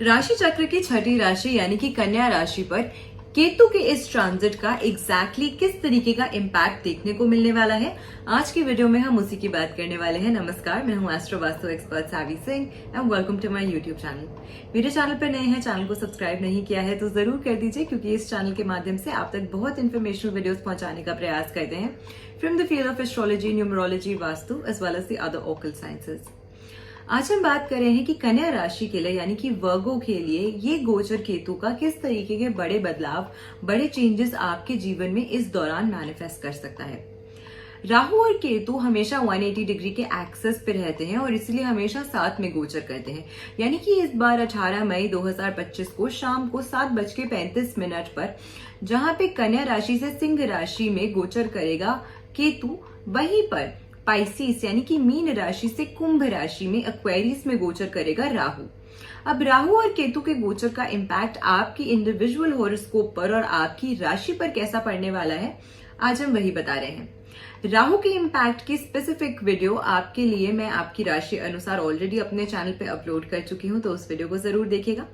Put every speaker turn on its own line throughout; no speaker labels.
राशि चक्र की छठी राशि यानी कि कन्या राशि पर केतु के इस ट्रांजिट का एग्जैक्टली किस तरीके का इम्पैक्ट देखने को मिलने वाला है, आज की वीडियो में हम उसी की बात करने वाले हैं। नमस्कार, मैं हूं astro vastu expert Savi Singh and welcome to my YouTube channel. मेरे चैनल पर नए हैं, चैनल को सब्सक्राइब नहीं किया है तो जरूर कर दीजिए, क्योंकि इस चैनल के माध्यम से आप तक बहुत इन्फॉर्मेशनल वीडियोस पहुंचाने का प्रयास करते हैं from the field of astrology, numerology, vastu as well as the other occult sciences. आज हम बात कर रहे हैं कि कन्या राशि के लिए यानी कि वर्गो के लिए ये गोचर केतु का किस तरीके के बड़े बदलाव, बड़े चेंजेस आपके जीवन में इस दौरान मैनिफेस्ट कर सकता है। राहु और केतु हमेशा 180 डिग्री के एक्सेस पे रहते हैं और इसलिए हमेशा साथ में गोचर करते हैं। यानी कि इस बार 18 मई 2025 को शाम को 7:35 पर जहां पे कन्या राशि से सिंह राशि में गोचर करेगा केतु, वहीं पर पाइसिस यानी कि मीन राशि से कुंभ राशि में एक्वेरियस में गोचर करेगा राहु। अब राहु और केतु के गोचर का इम्पैक्ट आपकी इंडिविजुअल हॉरोस्कोप पर और आपकी राशि पर कैसा पड़ने वाला है, आज हम वही बता रहे हैं। राहु के इम्पैक्ट की स्पेसिफिक वीडियो आपके लिए मैं आपकी राशि अनुसार ऑलरेडी अपने चैनल पे अपलोड कर चुकी हूं, तो उस वीडियो को जरूर देखिएगा।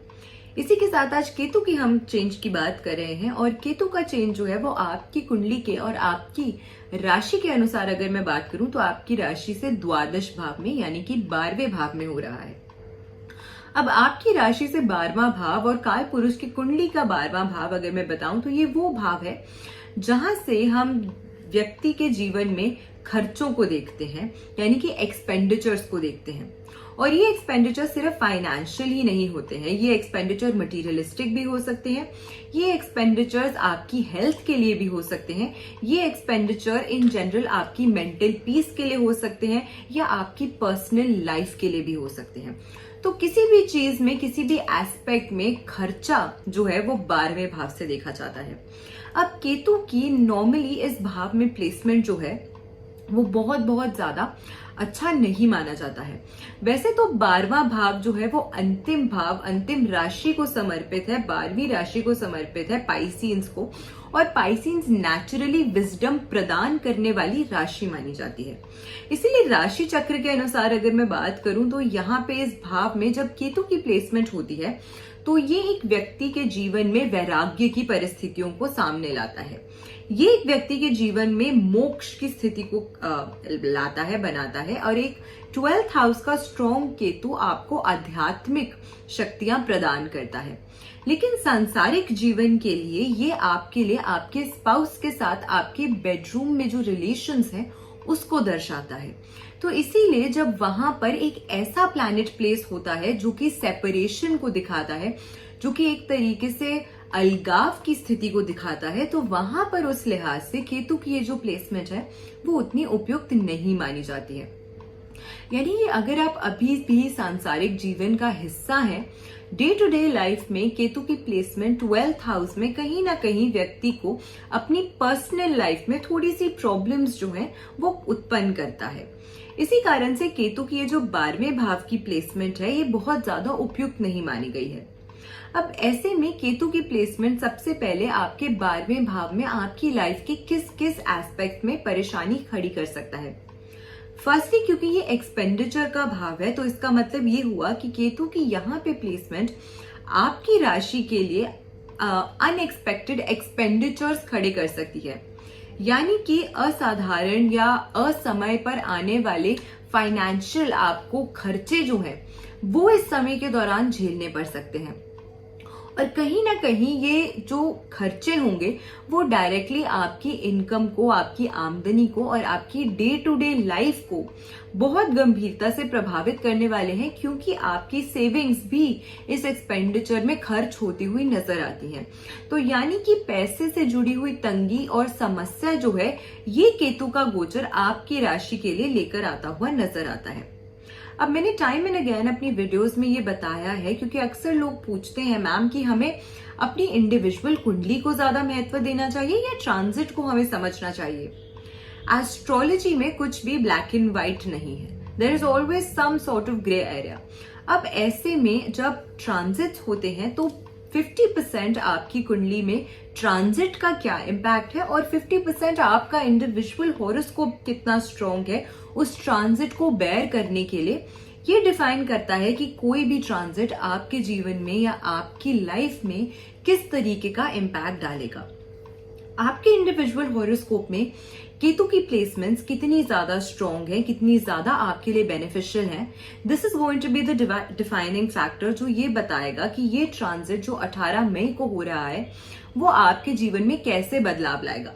इसी के साथ आज केतु की हम चेंज की बात कर रहे हैं और केतु का चेंज जो है वो आपकी कुंडली के और आपकी राशि के अनुसार अगर मैं बात करूं तो आपकी राशि से द्वादश भाव में यानी कि 12वें भाव में हो रहा है। अब आपकी राशि से 12वां भाव और काल पुरुष की कुंडली का 12वां भाव अगर मैं बताऊं तो ये वो भाव है जहां से हम व्यक्ति के जीवन में खर्चों को देखते हैं, यानी कि एक्सपेंडिचर्स को देखते हैं। और ये एक्सपेंडिचर सिर्फ फाइनेंशियल ही नहीं होते हैं, ये एक्सपेंडिचर मटेरियलिस्टिक भी हो सकते हैं, ये एक्सपेंडिचर्स आपकी हेल्थ के लिए भी हो सकते हैं, ये एक्सपेंडिचर इन जनरल आपकी मेंटल पीस के लिए हो सकते हैं या आपकी पर्सनल लाइफ के लिए भी हो सकते हैं। तो किसी भी चीज में, किसी भी एस्पेक्ट में खर्चा जो है वो 12वें भाव से देखा जाता है। अब केतु की नॉर्मली इस भाव में प्लेसमेंट जो है वो बहुत ज्यादा अच्छा नहीं माना जाता है। वैसे तो 12वां भाव जो है वो अंतिम भाव, अंतिम राशि को समर्पित है, 12वीं राशि को समर्पित है, पाइसियंस को। और पाइसियंस नेचुरली विजडम प्रदान करने वाली राशि मानी जाती है। इसीलिए राशि चक्र के अनुसार अगर मैं बात करूं तो यहाँ पे इस भाव में जब केतु की प्लेसमेंट होती है तो ये एक व्यक्ति के जीवन में वैराग्य की परिस्थितियों को सामने लाता है। ये एक व्यक्ति के जीवन में मोक्ष की स्थिति को लाता है, बनाता है। और एक 12th हाउस का स्ट्रॉन्ग केतु आपको आध्यात्मिक शक्तियां प्रदान करता है। लेकिन सांसारिक जीवन के लिए ये आपके लिए आपके स्पाउस के साथ आपके बेडरूम में जो रिलेशंस हैं उसको दर्शाता है। तो इसीलिए जब वहां पर एक ऐसा प्लैनेट प्लेस होता है जो कि सेपरेशन को दिखाता है, जो कि एक तरीके से अलगाव की स्थिति को दिखाता है, तो वहां पर उस लिहाज से केतु की ये जो प्लेसमेंट है वो उतनी उपयुक्त नहीं मानी जाती है। यानी कि अगर आप अभी भी सांसारिक जीवन का हिस्सा हैं, डे टू डे लाइफ में केतु की प्लेसमेंट 12th हाउस में कहीं ना कहीं व्यक्ति को अपनी पर्सनल लाइफ में थोड़ी सी प्रॉब्लम्स जो है वो उत्पन्न करता है। इसी कारण से केतु की ये जो 12वें भाव की प्लेसमेंट है ये बहुत ज्यादा उपयुक्त नहीं मानी गई है। अब ऐसे में केतु की प्लेसमेंट सबसे पहले आपके 12वें भाव में आपकी लाइफ के किस किस एस्पेक्ट में परेशानी खड़ी कर सकता है। फर्स्टली क्योंकि ये एक्सपेंडिचर का भाव है, तो इसका मतलब ये हुआ कि केतु की यहाँ पे प्लेसमेंट आपकी राशि के लिए अनएक्सपेक्टेड एक्सपेंडिचर्स खड़े कर सकती है। यानी कि असाधारण या असमय पर आने वाले फाइनेंशियल आपको खर्चे जो हैं वो इस समय के दौरान झेलने पड़ सकते हैं। और कहीं ना कहीं ये जो खर्चे होंगे वो डायरेक्टली आपकी इनकम को, आपकी आमदनी को और आपकी डे टू डे लाइफ को बहुत गंभीरता से प्रभावित करने वाले हैं, क्योंकि आपकी सेविंग्स भी इस एक्सपेंडिचर में खर्च होती हुई नजर आती हैं। तो यानी कि पैसे से जुड़ी हुई तंगी और समस्या जो है ये केतु का गोचर आपकी राशि के लिए लेकर आता हुआ नजर आता है। अब मैंने टाइम एंड अगेन अपनी वीडियोस में ये बताया है, क्योंकि अक्सर लोग पूछते हैं मैम कि हमें अपनी इंडिविजुअल कुंडली को ज्यादा महत्व देना चाहिए या ट्रांजिट को हमें समझना चाहिए। एस्ट्रोलॉजी में कुछ भी ब्लैक एंड व्हाइट नहीं है, there is always some sort of grey area. अब ऐसे में जब ट्रांजिट होते हैं तो 50% आपकी कुंडली में ट्रांजिट का क्या इम्पैक्ट है और 50% आपका इंडिविजुअल हॉरोस्कोप कितना स्ट्रॉन्ग है उस ट्रांजिट को बेयर करने के लिए ये डिफाइन करता है कि कोई भी ट्रांजिट आपके जीवन में या आपकी लाइफ में किस तरीके का इम्पैक्ट डालेगा। आपके इंडिविजुअल हॉरोस्कोप में केतु की प्लेसमेंट्स कितनी ज्यादा स्ट्रॉन्ग है, कितनी ज्यादा आपके लिए बेनिफिशियल है, this is going to be the defining factor जो ये बताएगा कि ये ट्रांजिट जो 18 मई को हो रहा है वो आपके जीवन में कैसे बदलाव लाएगा।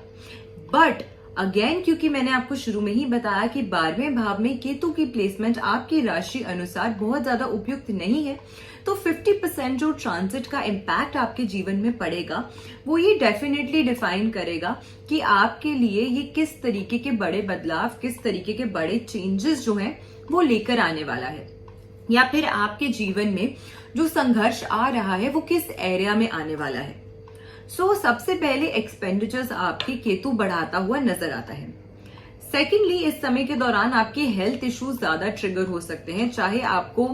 बट अगेन, क्योंकि मैंने आपको शुरू में ही बताया कि 12वें भाव में केतु की प्लेसमेंट आपकी राशि अनुसार बहुत ज्यादा उपयुक्त नहीं है, तो 50% जो ट्रांजिट का इम्पैक्ट आपके जीवन में पड़ेगा वो ये डेफिनेटली डिफाइन करेगा कि आपके लिए ये किस तरीके के बड़े बदलाव, किस तरीके के बड़े चेंजेस जो हैं वो लेकर आने वाला है, या फिर आपके जीवन में जो संघर्ष आ रहा है वो किस एरिया में आने वाला है। सबसे पहले एक्सपेंडिचर्स आपकी केतु बढ़ाता हुआ नजर आता है। सेकेंडली, इस समय के दौरान आपके हेल्थ इश्यूज ज्यादा ट्रिगर हो सकते हैं, चाहे आपको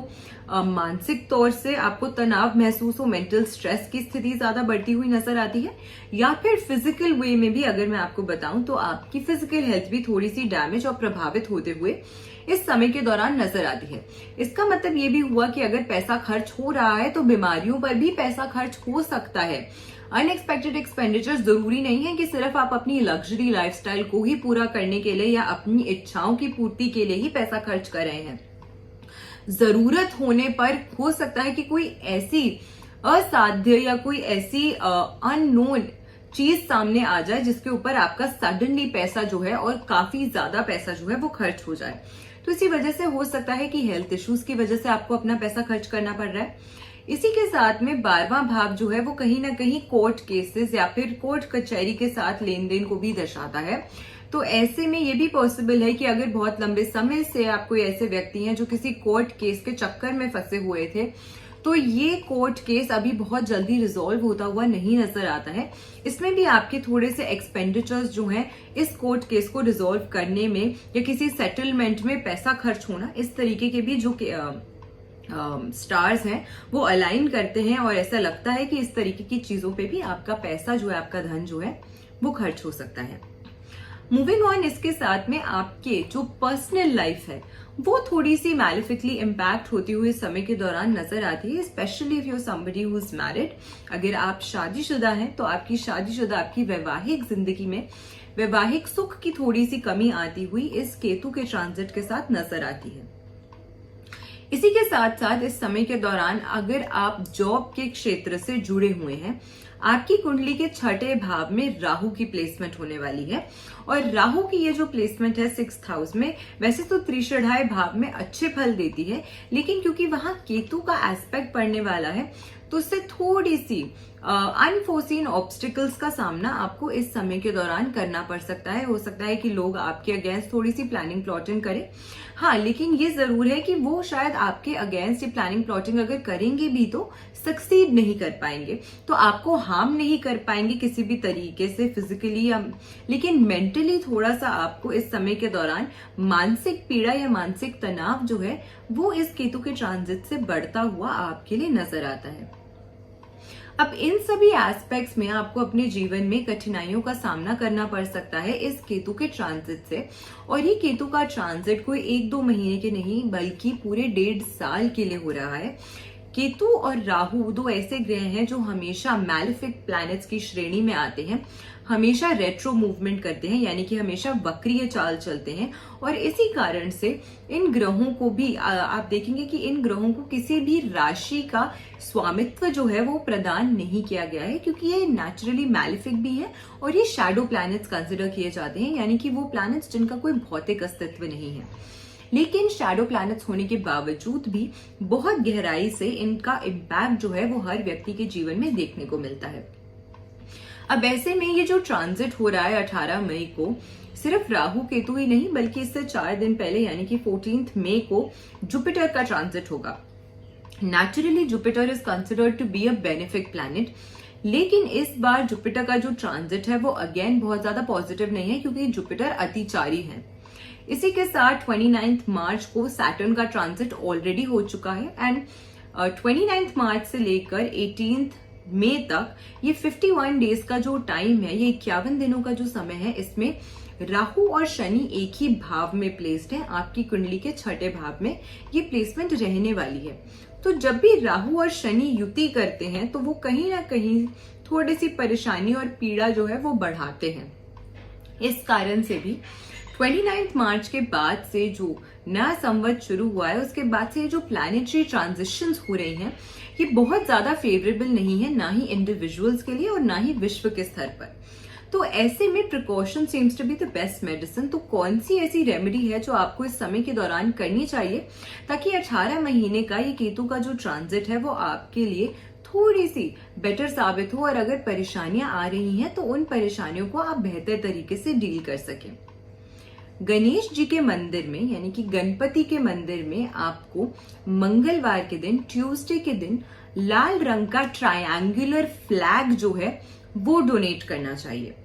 मानसिक तौर से आपको तनाव महसूस हो, मेंटल स्ट्रेस की स्थिति ज्यादा बढ़ती हुई नजर आती है, या फिर फिजिकल वे में भी अगर मैं आपको बताऊं तो आपकी फिजिकल हेल्थ भी थोड़ी सी डैमेज और प्रभावित होते हुए इस समय के दौरान नजर आती है। इसका मतलब ये भी हुआ कि अगर पैसा खर्च हो रहा है तो बीमारियों पर भी पैसा खर्च हो सकता है। अनएक्सपेक्टेड एक्सपेंडिचर जरूरी नहीं है कि सिर्फ आप अपनी लग्जरी लाइफस्टाइल को ही पूरा करने के लिए या अपनी इच्छाओं की पूर्ति के लिए ही पैसा खर्च कर रहे हैं। जरूरत होने पर हो सकता है कि कोई ऐसी असाध्य या कोई ऐसी अननोन चीज सामने आ जाए जिसके ऊपर आपका सडनली पैसा जो है और काफी ज्यादा पैसा जो है वो खर्च हो जाए। तो इसी वजह से हो सकता है कि हेल्थ इश्यूज की वजह से आपको अपना पैसा खर्च करना पड़ रहा है। इसी के साथ में 12वां भाव जो है वो कहीं ना कहीं कोर्ट केसेस या फिर कोर्ट कचहरी के साथ लेन देन को भी दर्शाता है। तो ऐसे में ये भी पॉसिबल है कि अगर बहुत लंबे समय से आप कोई ऐसे व्यक्ति हैं जो किसी कोर्ट केस के चक्कर में फंसे हुए थे, तो ये कोर्ट केस अभी बहुत जल्दी रिजॉल्व होता हुआ नहीं नजर आता है। इसमें भी आपके थोड़े से एक्सपेंडिचर्स जो हैं इस कोर्ट केस को रिजॉल्व करने में या किसी सेटलमेंट में पैसा खर्च होना, इस तरीके के भी जो स्टार्स हैं वो अलाइन करते हैं, और ऐसा लगता है कि इस तरीके की चीजों पे भी आपका पैसा जो है, आपका धन जो है वो खर्च हो सकता है। मूविंग ऑन, इसके साथ में आपके जो पर्सनल लाइफ है वो थोड़ी सी मैलिफिकली इम्पैक्ट होती हुई समय के दौरान नजर आती है, specially if you somebody who is married. अगर आप शादीशुदा हैं तो आपकी वैवाहिक जिंदगी में वैवाहिक सुख की थोड़ी सी कमी आती हुई इस केतु के ट्रांजिट के साथ नजर आती है। इसी के साथ साथ इस समय के दौरान अगर आप जॉब के क्षेत्र से जुड़े हुए हैं, आपकी कुंडली के 6ठे भाव में राहु की प्लेसमेंट होने वाली है, और राहु की ये जो प्लेसमेंट है 6th हाउस में वैसे तो त्रिशढ़ाई भाव में अच्छे फल देती है, लेकिन क्योंकि वहां केतु का एस्पेक्ट पड़ने वाला है तो उससे थोड़ी सी अनफोर्सीन ऑब्स्टिकल्स का सामना आपको इस समय के दौरान करना पड़ सकता है। हो सकता है कि लोग आपके अगेंस्ट थोड़ी सी प्लानिंग प्लॉटिंग करें, हाँ, लेकिन ये जरूर है कि वो शायद आपके अगेंस्ट ये प्लानिंग प्लॉटिंग अगर करेंगे भी तो सक्सीड नहीं कर पाएंगे, तो आपको हार्म नहीं कर पाएंगे किसी भी तरीके से फिजिकली या, लेकिन मेंटली थोड़ा सा आपको इस समय के दौरान मानसिक पीड़ा या मानसिक तनाव जो है वो इस केतु के ट्रांजिट से बढ़ता हुआ आपके लिए नजर आता है। अब इन सभी एस्पेक्ट्स में आपको अपने जीवन में कठिनाइयों का सामना करना पड़ सकता है इस केतु के ट्रांजिट से, और ये केतु का ट्रांजिट कोई 1-2 महीने के नहीं बल्कि पूरे 1.5 साल के लिए हो रहा है। केतु और राहु दो ऐसे ग्रह हैं जो हमेशा मैलेफिक प्लैनेट्स की श्रेणी में आते हैं, हमेशा रेट्रो मूवमेंट करते हैं, यानी कि हमेशा वक्रीय चाल चलते हैं, और इसी कारण से इन ग्रहों को भी आप देखेंगे कि इन ग्रहों को किसी भी राशि का स्वामित्व जो है वो प्रदान नहीं किया गया है, क्योंकि ये नेचुरली मैलेफिक भी है और ये शैडो प्लैनेट्स कंसिडर किए जाते हैं, यानी कि वो प्लैनेट्स जिनका कोई भौतिक अस्तित्व नहीं है। लेकिन शैडो प्लैनेट्स होने के बावजूद भी बहुत गहराई से इनका इम्पैक्ट जो है वो हर व्यक्ति के जीवन में देखने को मिलता है। अब ऐसे में ये जो ट्रांजिट हो रहा है 18 मई को, सिर्फ राहु केतु ही नहीं बल्कि इससे 4 दिन पहले यानी कि 14 मई को जुपिटर का ट्रांजिट होगा। Naturally Jupiter is considered to be a benefic planet, लेकिन इस बार जुपिटर का जो ट्रांजिट है वो अगेन बहुत ज्यादा पॉजिटिव नहीं है, क्योंकि जुपिटर अतिचारी है। इसी के साथ 29 मार्च को सैटर्न का ट्रांजिट ऑलरेडी हो चुका है, एंड 29 मार्च से लेकर 18 मई तक ये 51 डेज का जो टाइम है, ये 51 दिनों का जो समय है, इसमें राहु और शनि एक ही भाव में प्लेस्ड है, आपकी कुंडली के छठे भाव में ये प्लेसमेंट रहने वाली है। तो जब भी राहु और शनि युति करते हैं तो वो कहीं ना कहीं थोड़ी सी परेशानी और पीड़ा जो है वो बढ़ाते हैं। इस कारण से भी 29 मार्च के बाद से जो नया संवत शुरू हुआ है उसके बाद से जो प्लैनेटरी ट्रांजिशंस हो रही हैं ये बहुत ज्यादा फेवरेबल नहीं है, ना ही इंडिविजुअल्स के लिए और ना ही विश्व के स्तर पर। तो ऐसे में precaution seems to be the best medicine. तो कौन सी ऐसी रेमेडी है जो आपको इस समय के दौरान करनी चाहिए ताकि 18 महीने का ये केतु का जो ट्रांजिट है वो आपके लिए थोड़ी सी बेटर साबित हो और अगर परेशानियां आ रही हैं तो उन परेशानियों को आप बेहतर तरीके से डील कर सकें। गणेश जी के मंदिर में यानी कि गणपति के मंदिर में आपको मंगलवार के दिन, ट्यूसडे के दिन लाल रंग का ट्रायंगुलर फ्लैग जो है वो डोनेट करना चाहिए।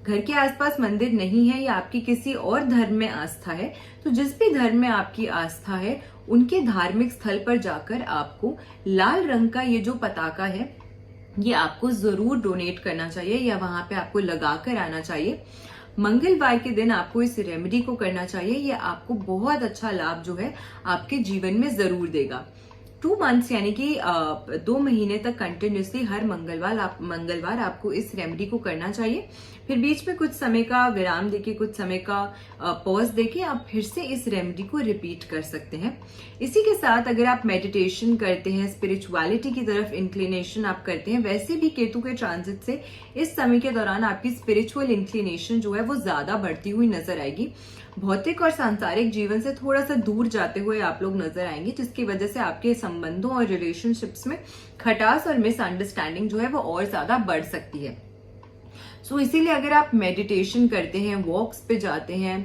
घर के आसपास मंदिर नहीं है या आपकी किसी और धर्म में आस्था है तो जिस भी धर्म में आपकी आस्था है उनके धार्मिक स्थल पर जाकर आपको लाल रंग का ये जो पताका है ये आपको जरूर डोनेट करना चाहिए या वहां पे आपको लगा कर आना चाहिए। मंगलवार के दिन आपको इस रेमेडी को करना चाहिए, ये आपको बहुत अच्छा लाभ जो है आपके जीवन में जरूर देगा। 2 मंथ्स यानी कि 2 महीने तक कंटिन्यूसली हर मंगलवार आपको इस रेमेडी को करना चाहिए। फिर बीच में कुछ समय का विराम देके, कुछ समय का पॉज देके आप फिर से इस रेमेडी को रिपीट कर सकते हैं। इसी के साथ अगर आप मेडिटेशन करते हैं, स्पिरिचुअलिटी की तरफ इंक्लिनेशन आप करते हैं, वैसे भी केतु के ट्रांजिट से इस समय के दौरान आपकी स्पिरिचुअल इंक्लिनेशन जो है वो ज्यादा बढ़ती हुई नजर आएगी। भौतिक और सांसारिक जीवन से थोड़ा सा दूर जाते हुए आप लोग नजर आएंगे, जिसकी वजह से आपके संबंधों और रिलेशनशिप्स में खटास और मिसअंडरस्टैंडिंग जो है वो और ज्यादा बढ़ सकती है। सो इसीलिए अगर आप मेडिटेशन करते हैं, वॉक्स पे जाते हैं,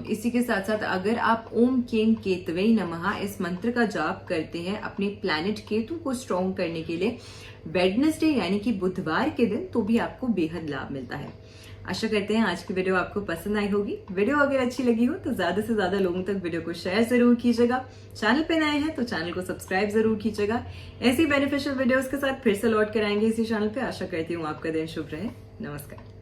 इसी के साथ साथ अगर आप ओम केम केतवे नमः इस मंत्र का जाप करते हैं अपने प्लैनेट केतु को स्ट्रॉन्ग करने के लिए वेडनेसडे यानी कि बुधवार के दिन, तो भी आपको बेहद लाभ मिलता है। आशा करते हैं आज की वीडियो आपको पसंद आई होगी। वीडियो अगर अच्छी लगी हो तो ज्यादा से ज्यादा लोगों तक वीडियो को शेयर जरूर कीजिएगा। चैनल पे नए हैं तो चैनल को सब्सक्राइब जरूर कीजिएगा। ऐसी बेनिफिशियल वीडियोस के साथ फिर से लौट कर आएंगे इसी चैनल पे। आशा करती हूँ आपका दिन शुभ रहे। नमस्कार।